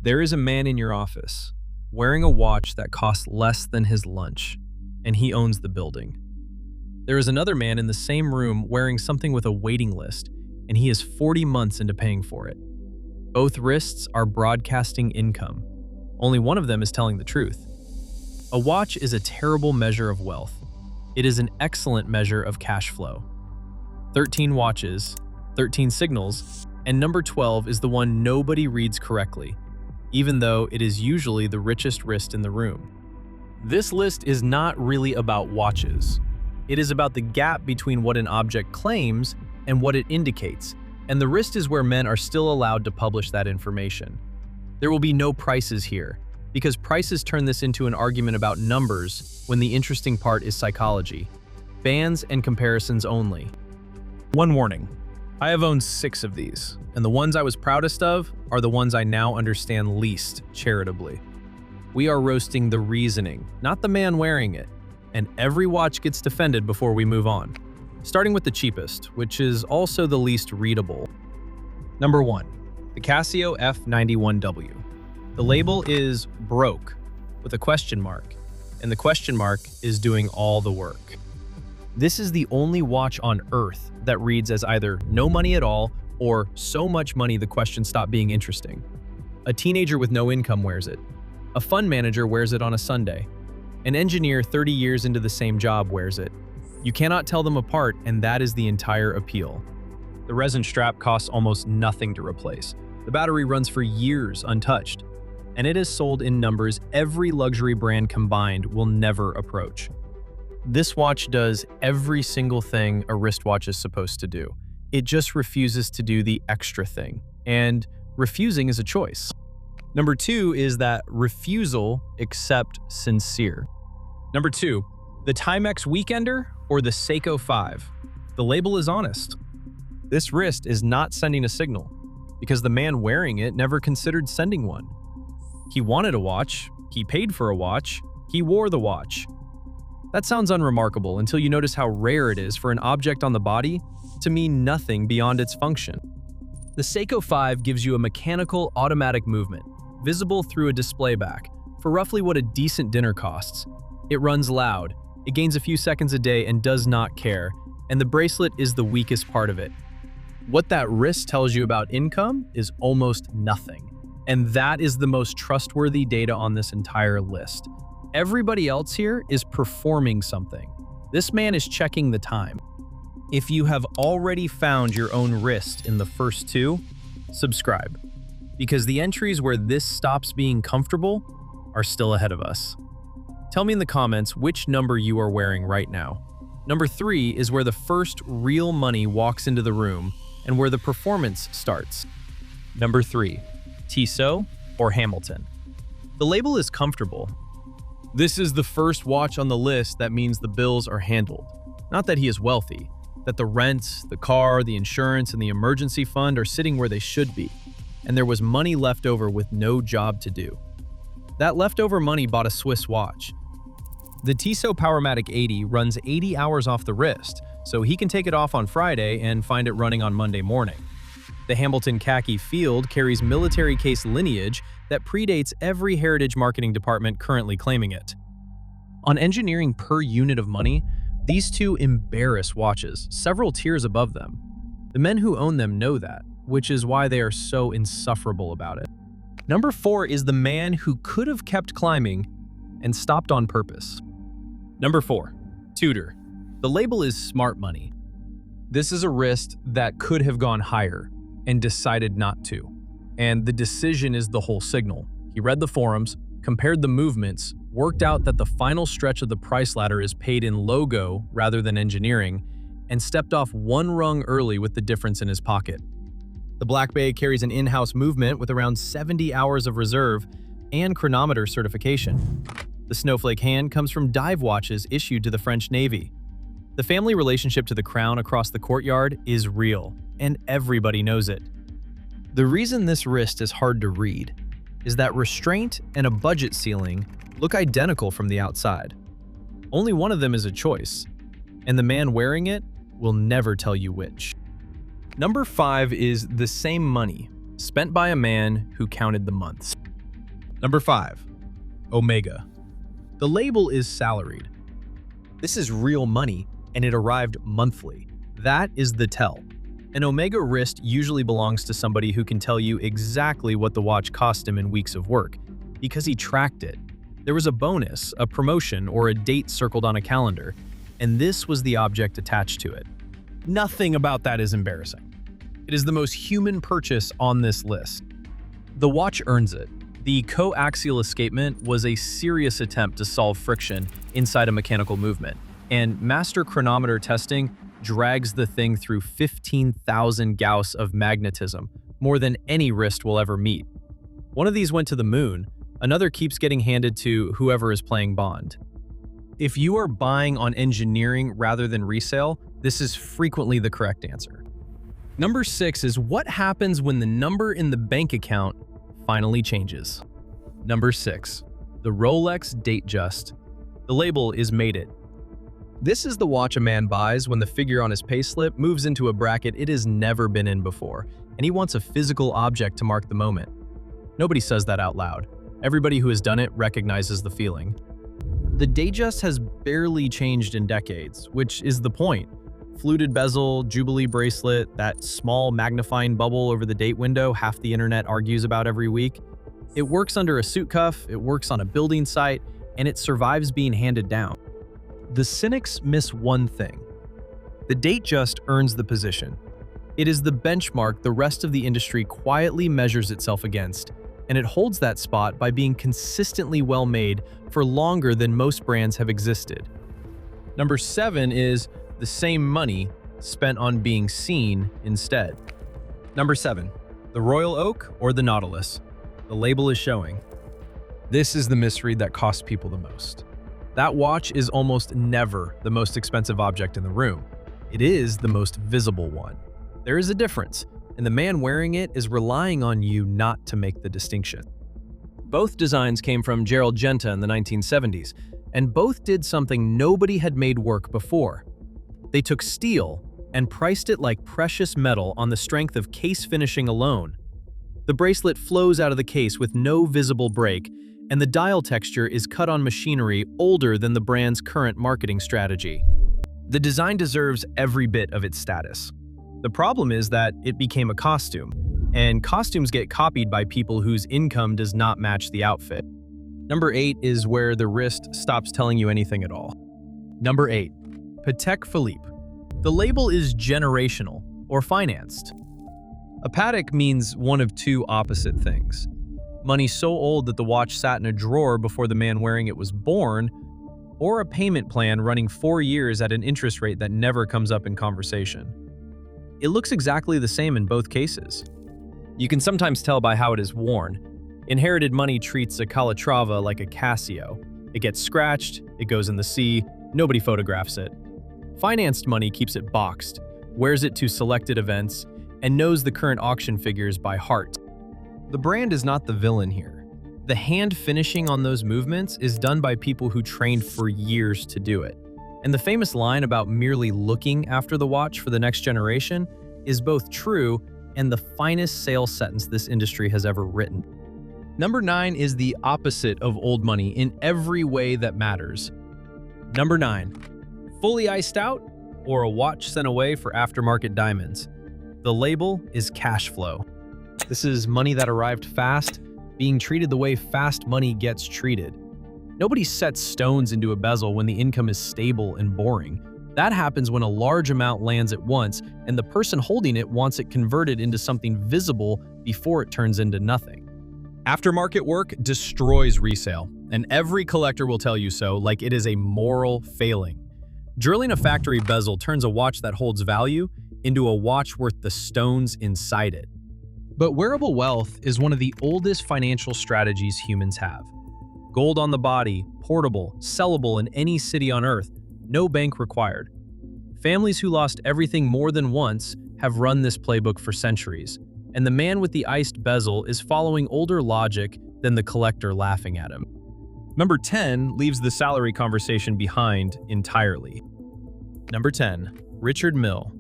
There is a man in your office wearing a watch that costs less than his lunch, and he owns the building. There is another man in the same room wearing something with a waiting list, and he is 40 months into paying for it. Both wrists are broadcasting income. Only one of them is telling the truth. A watch is a terrible measure of wealth. It is an excellent measure of cash flow. 13 watches, 13 signals, and number 12 is the one nobody reads correctly, even though it is usually the richest wrist in the room. This list is not really about watches. It is about the gap between what an object claims and what it indicates, and the wrist is where men are still allowed to publish that information. There will be no prices here, because prices turn this into an argument about numbers when the interesting part is psychology. Bands and comparisons only. One warning. I have owned 6 of these, and the ones I was proudest of are the ones I now understand least charitably. We are roasting the reasoning, not the man wearing it, and every watch gets defended before we move on. Starting with the cheapest, which is also the least readable. Number 1. The Casio F91W. The label is broke with a question mark, and the question mark is doing all the work. This is the only watch on Earth that reads as either no money at all or so much money the question stopped being interesting. A teenager with no income wears it. A fund manager wears it on a Sunday. An engineer 30 years into the same job wears it. You cannot tell them apart, and that is the entire appeal. The resin strap costs almost nothing to replace. The battery runs for years untouched, and it is sold in numbers every luxury brand combined will never approach. This watch does every single thing a wristwatch is supposed to do. It just refuses to do the extra thing, and refusing is a choice. Number 2 is that refusal except sincere. Number 2, the Timex Weekender or the Seiko 5. The label is honest. This wrist is not sending a signal because the man wearing it never considered sending one. He wanted a watch, he paid for a watch, he wore the watch. That sounds unremarkable until you notice how rare it is for an object on the body to mean nothing beyond its function. The Seiko 5 gives you a mechanical automatic movement, visible through a display back, for roughly what a decent dinner costs. It runs loud, it gains a few seconds a day and does not care, and the bracelet is the weakest part of it. What that wrist tells you about income is almost nothing, and that is the most trustworthy data on this entire list. Everybody else here is performing something. This man is checking the time. If you have already found your own wrist in the first 2, subscribe, because the entries where this stops being comfortable are still ahead of us. Tell me in the comments which number you are wearing right now. Number 3 is where the first real money walks into the room and where the performance starts. Number 3, Tissot or Hamilton. The label is comfortable. This is the first watch on the list that means the bills are handled. Not that he is wealthy, that the rent, the car, the insurance, and the emergency fund are sitting where they should be, and there was money left over with no job to do. That leftover money bought a Swiss watch. The Tissot Powermatic 80 runs 80 hours off the wrist, so he can take it off on Friday and find it running on Monday morning. The Hamilton Khaki Field carries military case lineage that predates every heritage marketing department currently claiming it. On engineering per unit of money, these 2 embarrass watches, several tiers above them. The men who own them know that, which is why they are so insufferable about it. Number 4 is the man who could have kept climbing and stopped on purpose. Number 4, Tudor. The label is smart money. This is a wrist that could have gone higher and decided not to. And the decision is the whole signal. He read the forums, compared the movements, worked out that the final stretch of the price ladder is paid in logo rather than engineering, and stepped off one rung early with the difference in his pocket. The Black Bay carries an in-house movement with around 70 hours of reserve and chronometer certification. The Snowflake hand comes from dive watches issued to the French Navy. The family relationship to the crown across the courtyard is real, and everybody knows it. The reason this wrist is hard to read is that restraint and a budget ceiling look identical from the outside. Only one of them is a choice, and the man wearing it will never tell you which. Number 5 is the same money, spent by a man who counted the months. Number 5. Omega. The label is salaried. This is real money, and it arrived monthly. That is the tell. An Omega wrist usually belongs to somebody who can tell you exactly what the watch cost him in weeks of work, because he tracked it. There was a bonus, a promotion, or a date circled on a calendar, and this was the object attached to it. Nothing about that is embarrassing. It is the most human purchase on this list. The watch earns it. The coaxial escapement was a serious attempt to solve friction inside a mechanical movement, and master chronometer testing drags the thing through 15,000 Gauss of magnetism, more than any wrist will ever meet. One of these went to the moon, another keeps getting handed to whoever is playing Bond. If you are buying on engineering rather than resale, this is frequently the correct answer. Number 6 is what happens when the number in the bank account finally changes. Number 6. The Rolex Datejust. The label is mated. This is the watch a man buys when the figure on his payslip moves into a bracket it has never been in before, and he wants a physical object to mark the moment. Nobody says that out loud. Everybody who has done it recognizes the feeling. The Datejust has barely changed in decades, which is the point. Fluted bezel, Jubilee bracelet, that small magnifying bubble over the date window half the internet argues about every week. It works under a suit cuff, it works on a building site, and it survives being handed down. The cynics miss one thing. The Datejust earns the position. It is the benchmark the rest of the industry quietly measures itself against, and it holds that spot by being consistently well-made for longer than most brands have existed. Number 7 is the same money spent on being seen instead. Number 7. The Royal Oak or the Nautilus. The label is showing. This is the mystery that costs people the most. That watch is almost never the most expensive object in the room. It is the most visible one. There is a difference, and the man wearing it is relying on you not to make the distinction. Both designs came from Gerald Genta in the 1970s, and both did something nobody had made work before. They took steel and priced it like precious metal on the strength of case finishing alone. The bracelet flows out of the case with no visible break, and the dial texture is cut on machinery older than the brand's current marketing strategy. The design deserves every bit of its status. The problem is that it became a costume, and costumes get copied by people whose income does not match the outfit. Number 8 is where the wrist stops telling you anything at all. Number 8. Patek Philippe. The label is generational or financed. A Patek means one of two opposite things. Money so old that the watch sat in a drawer before the man wearing it was born, or a payment plan running 4 years at an interest rate that never comes up in conversation. It looks exactly the same in both cases. You can sometimes tell by how it is worn. Inherited money treats a Calatrava like a Casio. It gets scratched, it goes in the sea, nobody photographs it. Financed money keeps it boxed, wears it to selected events, and knows the current auction figures by heart. The brand is not the villain here. The hand finishing on those movements is done by people who trained for years to do it. And the famous line about merely looking after the watch for the next generation is both true and the finest sales sentence this industry has ever written. Number 9 is the opposite of old money in every way that matters. Number 9. Fully iced out or a watch sent away for aftermarket diamonds. The label is cash flow. This is money that arrived fast, being treated the way fast money gets treated. Nobody sets stones into a bezel when the income is stable and boring. That happens when a large amount lands at once and the person holding it wants it converted into something visible before it turns into nothing. Aftermarket work destroys resale, and every collector will tell you so, like it is a moral failing. Drilling a factory bezel turns a watch that holds value into a watch worth the stones inside it. But wearable wealth is one of the oldest financial strategies humans have. Gold on the body, portable, sellable in any city on earth, no bank required. Families who lost everything more than once have run this playbook for centuries, and the man with the iced bezel is following older logic than the collector laughing at him. Number 10 leaves the salary conversation behind entirely. Number 10. Richard Mille.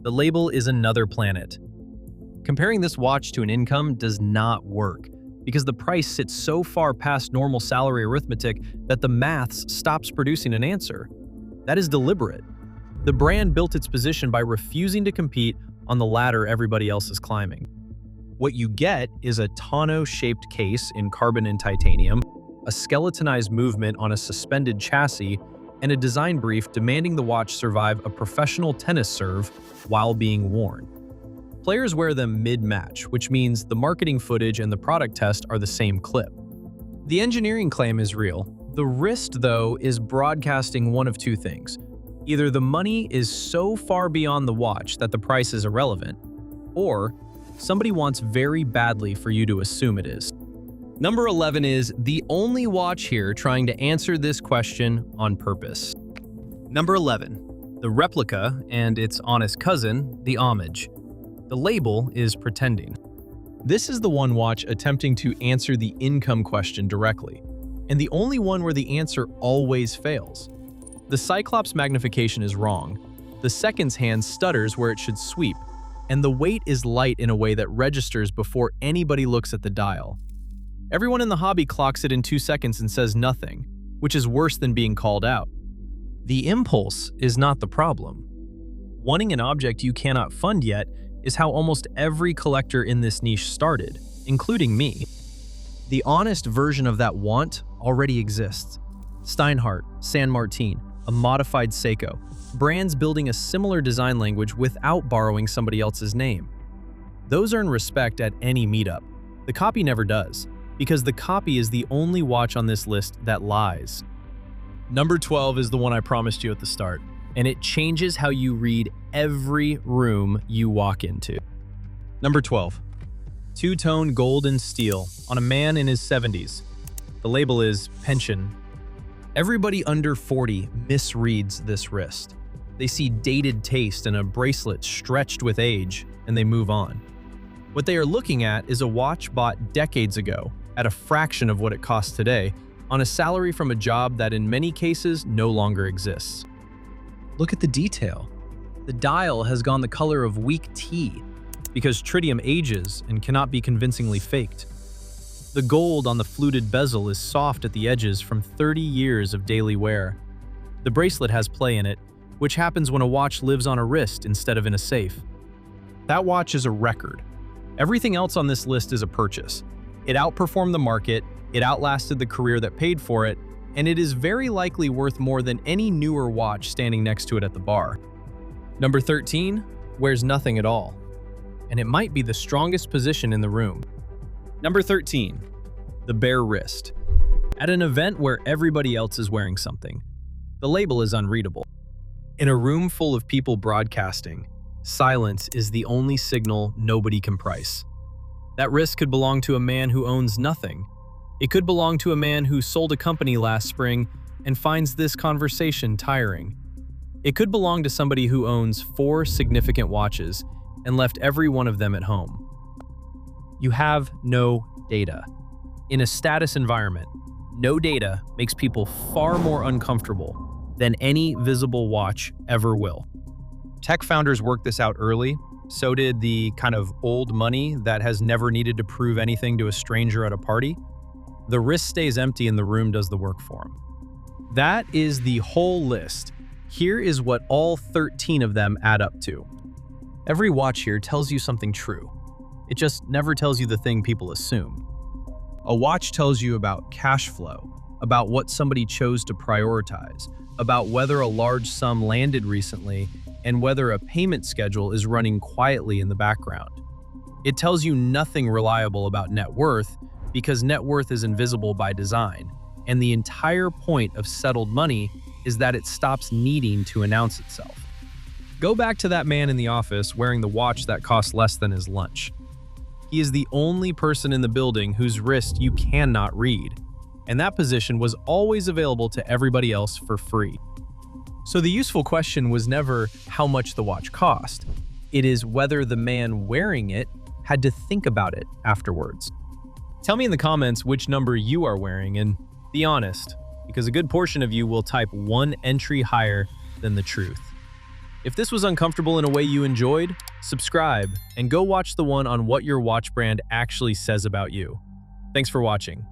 The label is another planet. Comparing this watch to an income does not work. because the price sits so far past normal salary arithmetic that the maths stops producing an answer. That is deliberate. The brand built its position by refusing to compete on the ladder everybody else is climbing. What you get is a tonneau-shaped case in carbon and titanium, a skeletonized movement on a suspended chassis, and a design brief demanding the watch survive a professional tennis serve while being worn. Players wear them mid-match, which means the marketing footage and the product test are the same clip. The engineering claim is real. The wrist, though, is broadcasting one of two things. Either the money is so far beyond the watch that the price is irrelevant, or somebody wants very badly for you to assume it is. Number 11 is the only watch here trying to answer this question on purpose. Number 11, the replica and its honest cousin, the homage. The label is pretending. This is the one watch attempting to answer the income question directly, and the only one where the answer always fails. The Cyclops magnification is wrong, the seconds hand stutters where it should sweep, and the weight is light in a way that registers before anybody looks at the dial. Everyone in the hobby clocks it in 2 seconds and says nothing, which is worse than being called out. The impulse is not the problem. Wanting an object you cannot fund yet is how almost every collector in this niche started, including me. The honest version of that want already exists. Steinhardt, San Martin, a modified Seiko, brands building a similar design language without borrowing somebody else's name. Those earn respect at any meetup. The copy never does, because the copy is the only watch on this list that lies. Number 12 is the one I promised you at the start, and it changes how you read every room you walk into. Number 12, two-tone gold and steel on a man in his 70s. The label is pension. Everybody under 40 misreads this wrist. They see dated taste and a bracelet stretched with age, and they move on. What they are looking at is a watch bought decades ago at a fraction of what it costs today on a salary from a job that in many cases no longer exists. Look at the detail. The dial has gone the color of weak tea because tritium ages and cannot be convincingly faked. The gold on the fluted bezel is soft at the edges from 30 years of daily wear. The bracelet has play in it, which happens when a watch lives on a wrist instead of in a safe. That watch is a record. Everything else on this list is a purchase. It outperformed the market, it outlasted the career that paid for it, and it is very likely worth more than any newer watch standing next to it at the bar. Number 13 wears nothing at all, and it might be the strongest position in the room. Number 13, the bare wrist. At an event where everybody else is wearing something, the label is unreadable. In a room full of people broadcasting, silence is the only signal nobody can price. That wrist could belong to a man who owns nothing. It could belong to a man who sold a company last spring and finds this conversation tiring. It could belong to somebody who owns 4 significant watches and left every one of them at home. You have no data. In a status environment, no data makes people far more uncomfortable than any visible watch ever will. Tech founders worked this out early. So did the kind of old money that has never needed to prove anything to a stranger at a party. The wrist stays empty and the room does the work for him. That is the whole list. Here is what all 13 of them add up to. Every watch here tells you something true. It just never tells you the thing people assume. A watch tells you about cash flow, about what somebody chose to prioritize, about whether a large sum landed recently, and whether a payment schedule is running quietly in the background. It tells you nothing reliable about net worth because net worth is invisible by design, and the entire point of settled money is that it stops needing to announce itself. Go back to that man in the office wearing the watch that costs less than his lunch. He is the only person in the building whose wrist you cannot read, and that position was always available to everybody else for free. So the useful question was never how much the watch cost. It is whether the man wearing it had to think about it afterwards. Tell me in the comments which number you are wearing, and be honest, because a good portion of you will type one entry higher than the truth. If this was uncomfortable in a way you enjoyed, subscribe and go watch the one on what your watch brand actually says about you. Thanks for watching.